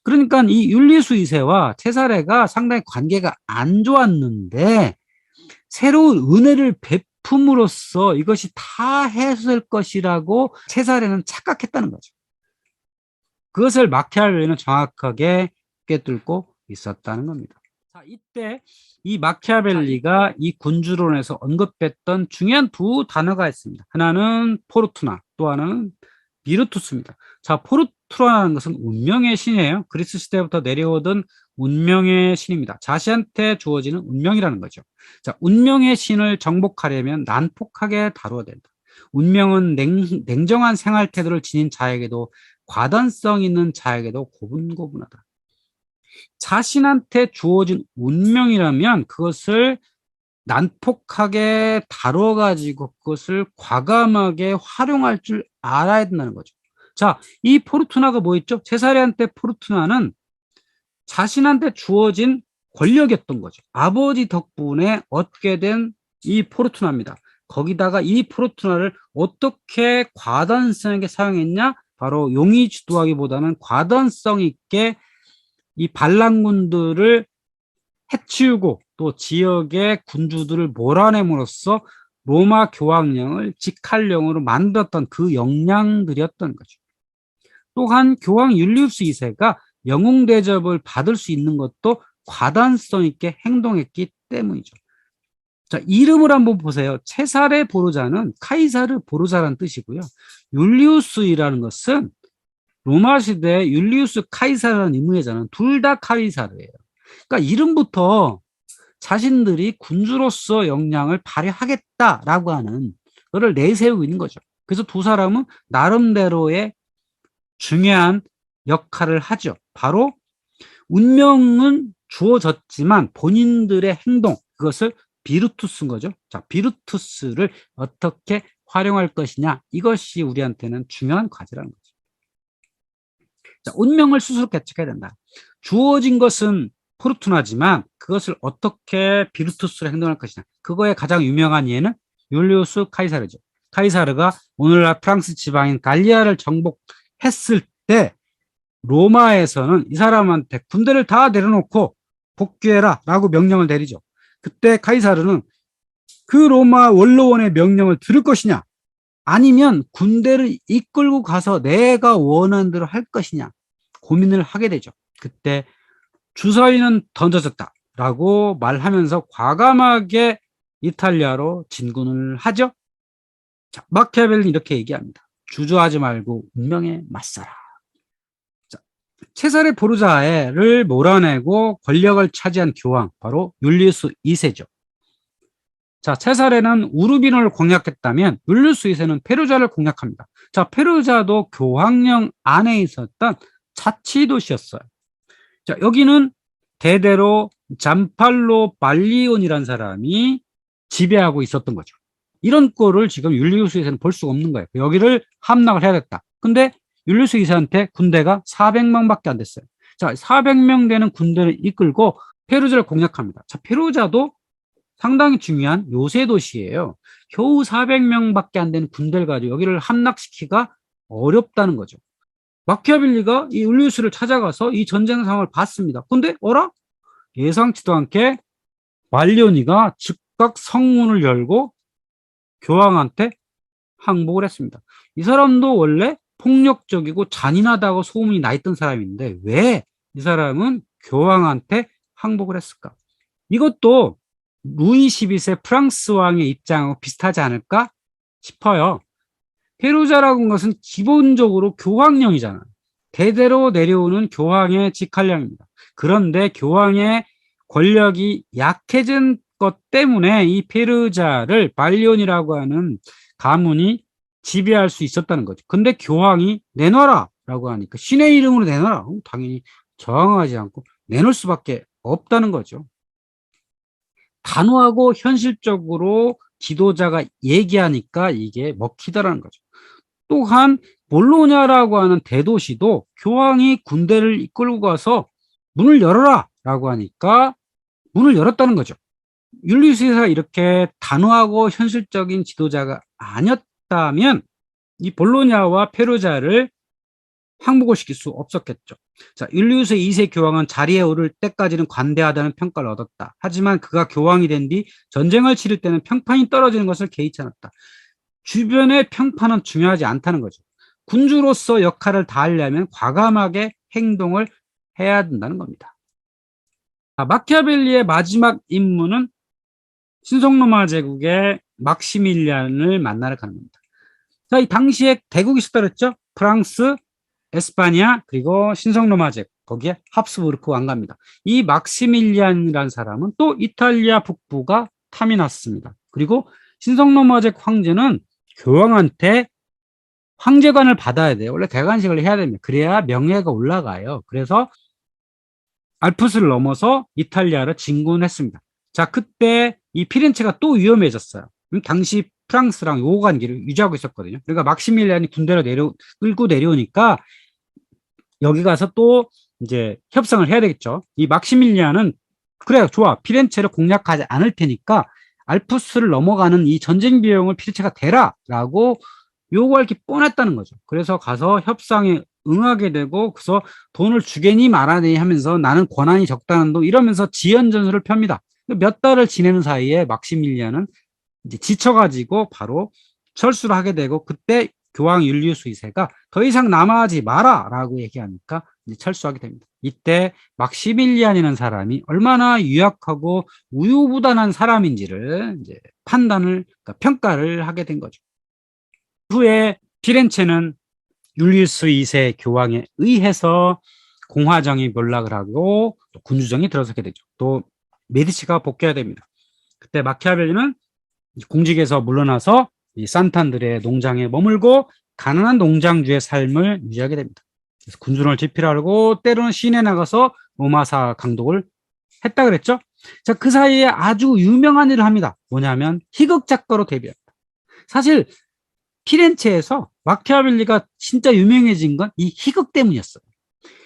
그러니까 이 율리우스 2세와 체사레가 상당히 관계가 안 좋았는데 새로운 은혜를 베품으로써 이것이 다 해소될 것이라고 체사레는 착각했다는 거죠. 그것을 마키아벨리는 정확하게 꿰뚫고 있었다는 겁니다. 자, 이때 이 마키아벨리가 이 군주론에서 언급했던 중요한 두 단어가 있습니다. 하나는 포르투나, 또 하나는 비르투스입니다. 자, 포르투나라는 것은 운명의 신이에요. 그리스 시대부터 내려오던 운명의 신입니다. 자신한테 주어지는 운명이라는 거죠. 자, 운명의 신을 정복하려면 난폭하게 다루어야 된다. 운명은 냉정한 생활 태도를 지닌 자에게도 과단성 있는 자에게도 고분고분하다. 자신한테 주어진 운명이라면 그것을 난폭하게 다뤄가지고 그것을 과감하게 활용할 줄 알아야 된다는 거죠. 자, 이 포르투나가 뭐 있죠? 체사레한테 포르투나는 자신한테 주어진 권력이었던 거죠. 아버지 덕분에 얻게 된 이 포르투나입니다. 거기다가 이 포르투나를 어떻게 과단성 있게 사용했냐? 바로 용의 주도하기보다는 과단성 있게 이 반란군들을 해치우고 또 지역의 군주들을 몰아냄으로써 로마 교황령을 직할령으로 만들었던 그 역량들이었던 거죠. 또한 교황 율리우스 2세가 영웅 대접을 받을 수 있는 것도 과단성 있게 행동했기 때문이죠. 자, 이름을 한번 보세요. 체사레 보르자는 카이사르 보르자라는 뜻이고요. 율리우스이라는 것은 로마 시대 율리우스 카이사르라는 인물이잖아요. 둘 다 카이사르예요. 그러니까 이름부터 자신들이 군주로서 역량을 발휘하겠다라고 하는 것을 내세우고 있는 거죠. 그래서 두 사람은 나름대로의 중요한 역할을 하죠. 바로 운명은 주어졌지만 본인들의 행동, 그것을 비르투스인 거죠. 자, 비르투스를 어떻게 활용할 것이냐, 이것이 우리한테는 중요한 과제라는 거죠. 자, 운명을 스스로 개척해야 된다. 주어진 것은 포르투나지만 그것을 어떻게 비르투스로 행동할 것이냐. 그거의 가장 유명한 예는 율리우스 카이사르죠. 카이사르가 오늘날 프랑스 지방인 갈리아를 정복했을 때 로마에서는 이 사람한테 군대를 다 내려놓고 복귀해라 라고 명령을 내리죠. 그때 카이사르는 그 로마 원로원의 명령을 들을 것이냐 아니면 군대를 이끌고 가서 내가 원하는 대로 할 것이냐 고민을 하게 되죠. 그때 주사위는 던져졌다. 라고 말하면서 과감하게 이탈리아로 진군을 하죠. 자, 마키아벨리는 이렇게 얘기합니다. 주저하지 말고 운명에 맞서라. 자, 체사레 보르자를 몰아내고 권력을 차지한 교황, 바로 율리우스 2세죠. 자, 체사레는 우르빈을 공략했다면 율리우스 2세는 페루자를 공략합니다. 자, 페루자도 교황령 안에 있었던 자치도시였어요. 자, 여기는 대대로 잠팔로 발리온이라는 사람이 지배하고 있었던 거죠. 이런 꼴을 지금 율리우스 2세는 볼 수가 없는 거예요. 여기를 함락을 해야겠다. 근데 율리우스 2세한테 군대가 400명밖에 안 됐어요. 자, 400명 되는 군대를 이끌고 페루자를 공략합니다. 자, 페루자도 상당히 중요한 요새 도시예요. 겨우 400명밖에 안 되는 군대를 가지고 여기를 함락시키기가 어렵다는 거죠. 마키아벨리가 이 율리우스를 찾아가서 이 전쟁 상황을 봤습니다. 근데 어라? 예상치도 않게 말리오니가 즉각 성문을 열고 교황한테 항복을 했습니다. 이 사람도 원래 폭력적이고 잔인하다고 소문이 나 있던 사람인데 왜 이 사람은 교황한테 항복을 했을까? 이것도 루이 12세 프랑스 왕의 입장하고 비슷하지 않을까 싶어요. 페루자라고 하는 것은 기본적으로 교황령이잖아요. 대대로 내려오는 교황의 직할령입니다. 그런데 교황의 권력이 약해진 것 때문에 이 페루자를 발리온이라고 하는 가문이 지배할 수 있었다는 거죠. 근데 교황이 내놔라 라고 하니까 신의 이름으로 내놔라. 당연히 저항하지 않고 내놓을 수밖에 없다는 거죠. 단호하고 현실적으로 지도자가 얘기하니까 이게 먹히더라는 거죠. 또한 볼로냐라고 하는 대도시도 교황이 군대를 이끌고 가서 문을 열어라 라고 하니까 문을 열었다는 거죠. 율리우스가 이렇게 단호하고 현실적인 지도자가 아니었다면 이 볼로냐와 페루자를 항복을 시킬 수 없었겠죠. 자, 율리우스 2세 교황은 자리에 오를 때까지는 관대하다는 평가를 얻었다. 하지만 그가 교황이 된 뒤 전쟁을 치를 때는 평판이 떨어지는 것을 개의치 않았다. 주변의 평판은 중요하지 않다는 거죠. 군주로서 역할을 다하려면 과감하게 행동을 해야 된다는 겁니다. 자, 마키아벨리의 마지막 임무는 신성로마 제국의 막시밀리안을 만나러 가는 겁니다. 자, 이 당시에 대국이 있었다 그랬죠? 프랑스, 에스파냐, 그리고 신성로마 제국, 거기에 합스부르크 왕가입니다. 이 막시밀리안이라는 사람은 또 이탈리아 북부가 탐이 났습니다. 그리고 신성로마 제국 황제는 교황한테 황제관을 받아야 돼요. 원래 대관식을 해야 됩니다. 그래야 명예가 올라가요. 그래서 알프스를 넘어서 이탈리아를 진군했습니다. 자, 그때 이 피렌체가 또 위험해졌어요. 당시 프랑스랑 요호 관계를 유지하고 있었거든요. 그러니까 막시밀리안이 군대로 끌고 내려오니까 여기 가서 또 이제 협상을 해야 되겠죠. 이 막시밀리안은 그래, 좋아. 피렌체를 공략하지 않을 테니까 알프스를 넘어가는 이 전쟁 비용을 피렌체가 대라라고 요구할 게 뻔했다는 거죠. 그래서 가서 협상에 응하게 되고 그래서 돈을 주겠니 말아니 하면서 나는 권한이 적다는 동 이러면서 지연전술을 펴니다. 몇 달을 지내는 사이에 막시밀리안은 이제 지쳐가지고 바로 철수를 하게 되고 그때 교황 율리우스 2세가 더 이상 남아하지 마라라고 얘기하니까 이제 철수하게 됩니다. 이때 막시밀리안이라는 사람이 얼마나 유약하고 우유부단한 사람인지를 이제 그러니까 평가를 하게 된 거죠. 후에 피렌체는 율리우스 2세 교황에 의해서 공화정이 몰락을 하고 또 군주정이 들어서게 되죠. 또 메디치가 복귀해야 됩니다. 그때 마키아벨리는 공직에서 물러나서 이 산탄드레 농장에 머물고 가난한 농장주의 삶을 유지하게 됩니다. 그래서 군주론을 집필하고 때로는 시내에 나가서 로마사 강독을 했다 그랬죠. 자, 그 사이에 아주 유명한 일을 합니다. 뭐냐면 희극 작가로 데뷔합니다. 사실 피렌체에서 마키아벨리가 진짜 유명해진 건 이 희극 때문이었어요.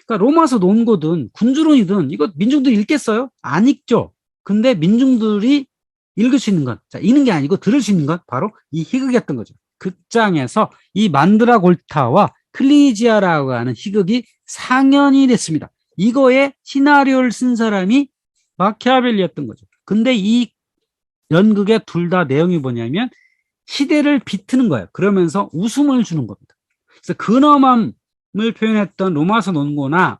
그러니까 로마서 논거든 군주론이든 이거 민중들이 읽겠어요? 안 읽죠. 근데 민중들이 읽을 수 있는 건, 자, 읽는 게 아니고 들을 수 있는 건 바로 이 희극이었던 거죠. 극장에서 이 만드라골타와 클리지아라고 하는 희극이 상연이 됐습니다. 이거에 시나리오를 쓴 사람이 마키아벨리였던 거죠. 근데 이 연극의 둘 다 내용이 뭐냐면 시대를 비트는 거예요. 그러면서 웃음을 주는 겁니다. 그래서 근엄함을 표현했던 로마서 논고나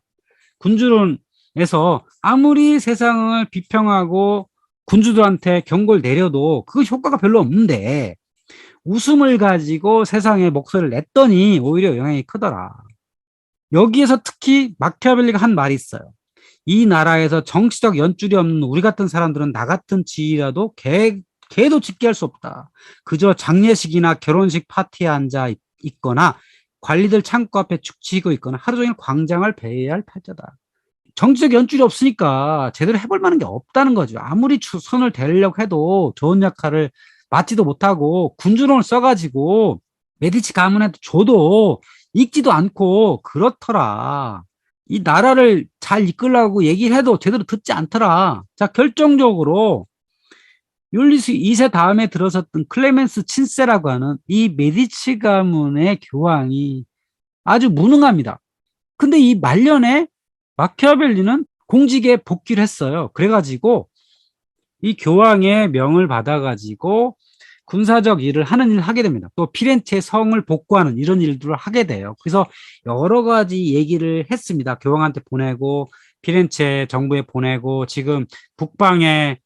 군주론에서 아무리 세상을 비평하고 군주들한테 경고를 내려도 그 효과가 별로 없는데 웃음을 가지고 세상에 목소리를 냈더니 오히려 영향이 크더라. 여기에서 특히 마키아벨리가 한 말이 있어요. 이 나라에서 정치적 연줄이 없는 우리 같은 사람들은 나 같은 지위라도 개도 짖게 할 수 없다. 그저 장례식이나 결혼식 파티에 앉아 있거나 관리들 창고 앞에 축치고 있거나 하루 종일 광장을 배회해야 할 팔자다. 정치적 연줄이 없으니까 제대로 해볼 만한 게 없다는 거죠. 아무리 손을 대려고 해도 좋은 역할을 맡지도 못하고 군주론을 써가지고 메디치 가문한테 줘도 읽지도 않고 그렇더라. 이 나라를 잘 이끌라고 얘기를 해도 제대로 듣지 않더라. 자, 결정적으로 율리스 2세 다음에 들어섰던 클레멘스 친세라고 하는 이 메디치 가문의 교황이 아주 무능합니다. 근데 이 말년에 마키아벨리는 공직에 복귀를 했어요. 그래가지고 이 교황의 명을 받아가지고 군사적 일을 하는 일을 하게 됩니다. 또 피렌체의 성을 복구하는 이런 일들을 하게 돼요. 그래서 여러 가지 얘기를 했습니다. 교황한테 보내고 피렌체 정부에 보내고 지금 북방의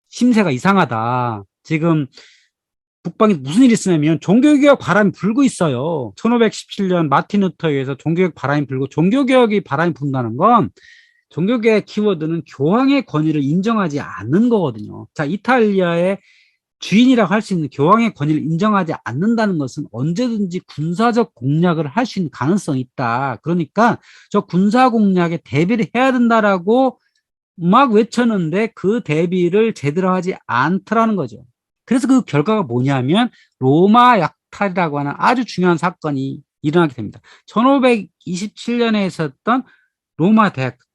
심세가 이상하다. 지금 북방에 무슨 일이 있으냐면 종교개혁 바람이 불고 있어요. 1517년 마틴 루터에 의해서 종교개혁 바람이 불고 종교개혁이 바람이 분다는 건 종교개혁 키워드는 교황의 권위를 인정하지 않는 거거든요. 자, 이탈리아의 주인이라고 할 수 있는 교황의 권위를 인정하지 않는다는 것은 언제든지 군사적 공략을 할 수 있는 가능성이 있다. 그러니까 저 군사 공략에 대비를 해야 된다라고 막 외쳤는데 그 대비를 제대로 하지 않더라는 거죠. 그래서 그 결과가 뭐냐면 로마 약탈이라고 하는 아주 중요한 사건이 일어나게 됩니다. 1527년에 있었던 로마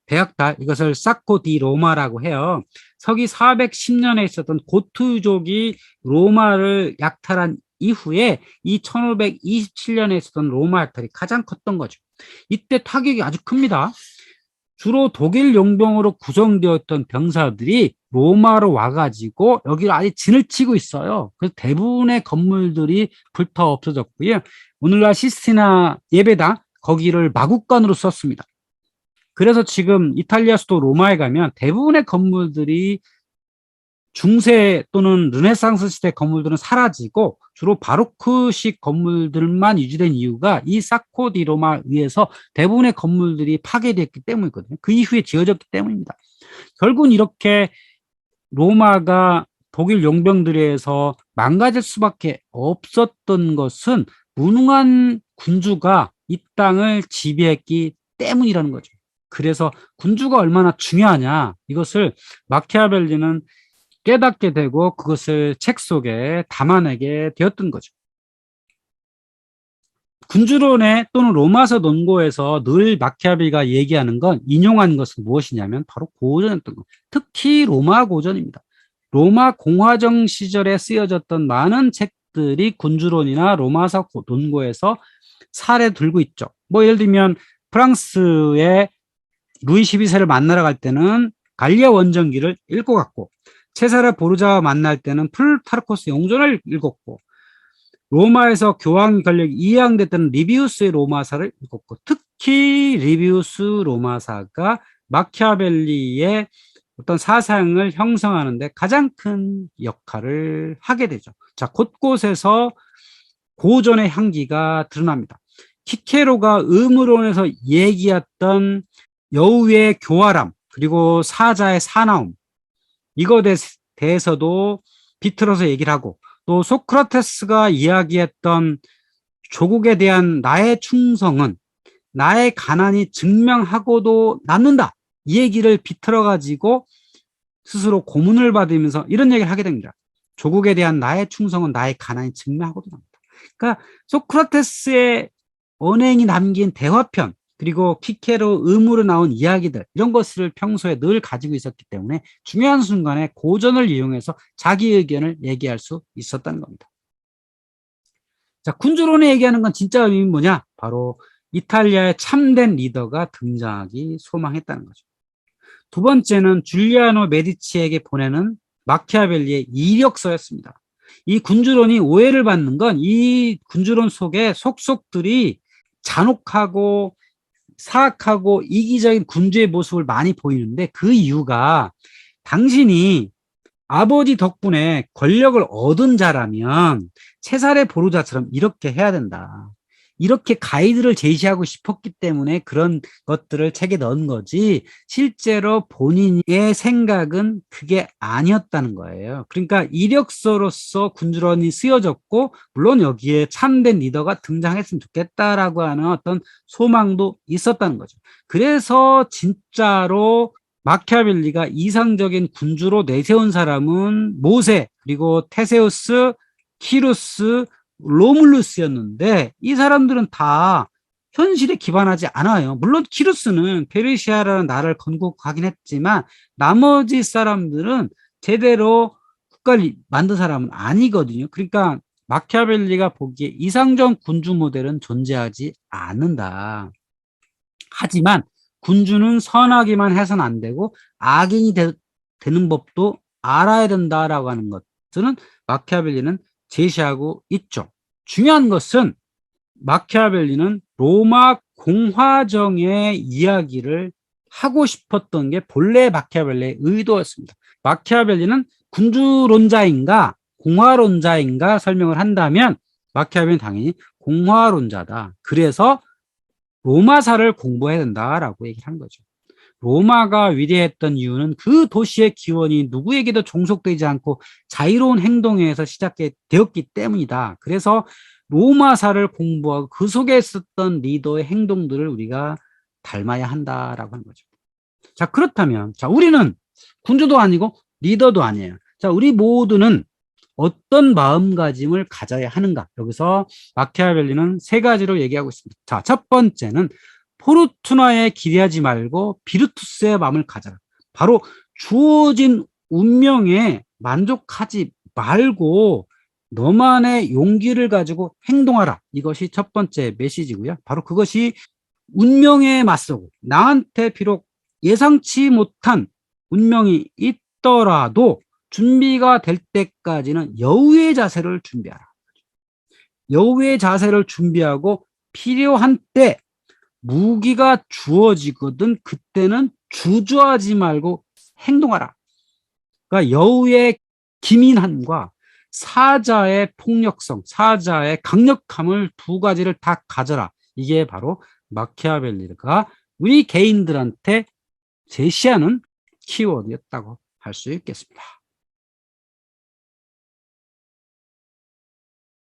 대학탈, 이것을 사코 디 로마라고 해요. 서기 410년에 있었던 고트족이 로마를 약탈한 이후에 이 1527년에 있었던 로마 약탈이 가장 컸던 거죠. 이때 타격이 아주 큽니다. 주로 독일 용병으로 구성되었던 병사들이 로마로 와가지고 여기를 아예 진을 치고 있어요. 그래서 대부분의 건물들이 불타 없어졌고요. 오늘날 시스티나 예배당 거기를 마국간으로 썼습니다. 그래서 지금 이탈리아 수도 로마에 가면 대부분의 건물들이 중세 또는 르네상스 시대 건물들은 사라지고 주로 바로크식 건물들만 유지된 이유가 이 사코 디 로마에 의해서 대부분의 건물들이 파괴됐기 때문이거든요. 그 이후에 지어졌기 때문입니다. 결국은 이렇게 로마가 독일 용병들에 의해서 망가질 수밖에 없었던 것은 무능한 군주가 이 땅을 지배했기 때문이라는 거죠. 그래서 군주가 얼마나 중요하냐, 이것을 마키아벨리는 깨닫게 되고 그것을 책 속에 담아내게 되었던 거죠. 군주론에 또는 로마서 논고에서 늘 마키아벨리가 얘기하는 건, 인용한 것은 무엇이냐면 바로 고전이었던 것. 특히 로마 고전입니다. 로마 공화정 시절에 쓰여졌던 많은 책들이 군주론이나 로마서 논고에서 사례 들고 있죠. 뭐 예를 들면 프랑스의 루이 12세를 만나러 갈 때는 갈리아 원정기를 읽고 갔고, 체사르 보르자와 만날 때는 플루타르코스 영전을 읽었고, 로마에서 교황 권력이 이양됐던 리비우스의 로마사를 읽었고, 특히 리비우스 로마사가 마키아벨리의 어떤 사상을 형성하는 데 가장 큰 역할을 하게 되죠. 자, 곳곳에서 고전의 향기가 드러납니다. 키케로가 의무론에서 얘기했던 여우의 교활함, 그리고 사자의 사나움, 이것에 대해서도 비틀어서 얘기를 하고, 또 소크라테스가 이야기했던 조국에 대한 나의 충성은 나의 가난이 증명하고도 남는다, 이 얘기를 비틀어 가지고 스스로 고문을 받으면서 이런 얘기를 하게 됩니다. 조국에 대한 나의 충성은 나의 가난이 증명하고도 남는다. 그러니까 소크라테스의 언행이 남긴 대화편, 그리고 키케로 의무로 나온 이야기들, 이런 것을 평소에 늘 가지고 있었기 때문에 중요한 순간에 고전을 이용해서 자기 의견을 얘기할 수 있었다는 겁니다. 자, 군주론에 얘기하는 건 진짜 의미는 뭐냐? 바로 이탈리아의 참된 리더가 등장하기 소망했다는 거죠. 두 번째는 줄리아노 메디치에게 보내는 마키아벨리의 이력서였습니다. 이 군주론이 오해를 받는 건 이 군주론 속에 속속들이 잔혹하고 사악하고 이기적인 군주의 모습을 많이 보이는데 그 이유가 당신이 아버지 덕분에 권력을 얻은 자라면 채살의 보루자처럼 이렇게 해야 된다. 이렇게 가이드를 제시하고 싶었기 때문에 그런 것들을 책에 넣은 거지 실제로 본인의 생각은 그게 아니었다는 거예요. 그러니까 이력서로서 군주론이 쓰여졌고 물론 여기에 참된 리더가 등장했으면 좋겠다라고 하는 어떤 소망도 있었다는 거죠. 그래서 진짜로 마키아벨리가 이상적인 군주로 내세운 사람은 모세, 그리고 테세우스, 키루스, 로물루스였는데 이 사람들은 다 현실에 기반하지 않아요. 물론 키루스는 페르시아라는 나라를 건국하긴 했지만 나머지 사람들은 제대로 국가를 만든 사람은 아니거든요. 그러니까 마키아벨리가 보기에 이상적 군주 모델은 존재하지 않는다. 하지만 군주는 선하기만 해서는 안 되고 악인이 되는 법도 알아야 된다라고 하는 것들은 마키아벨리는 제시하고 있죠. 중요한 것은 마키아벨리는 로마 공화정의 이야기를 하고 싶었던 게 본래 마키아벨리의 의도였습니다. 마키아벨리는 군주론자인가 공화론자인가 설명을 한다면 마키아벨리는 당연히 공화론자다. 그래서 로마사를 공부해야 된다라고 얘기를 한 거죠. 로마가 위대했던 이유는 그 도시의 기원이 누구에게도 종속되지 않고 자유로운 행동에서 시작되었기 때문이다. 그래서 로마사를 공부하고 그 속에 있었던 리더의 행동들을 우리가 닮아야 한다라고 하는 거죠. 자, 그렇다면 우리는 군주도 아니고 리더도 아니에요. 자, 우리 모두는 어떤 마음가짐을 가져야 하는가? 여기서 마키아벨리는 세 가지로 얘기하고 있습니다. 자, 첫 번째는 포르투나에 기대하지 말고 비르투스의 마음을 가져라. 바로 주어진 운명에 만족하지 말고 너만의 용기를 가지고 행동하라. 이것이 첫 번째 메시지고요. 바로 그것이 운명에 맞서고 나한테 비록 예상치 못한 운명이 있더라도 준비가 될 때까지는 여우의 자세를 준비하라. 여우의 자세를 준비하고 필요한 때 무기가 주어지거든 그때는 주저하지 말고 행동하라. 그러니까 여우의 기민함과 사자의 폭력성, 사자의 강력함을 두 가지를 다 가져라. 이게 바로 마키아벨리가 우리 개인들한테 제시하는 키워드였다고 할 수 있겠습니다.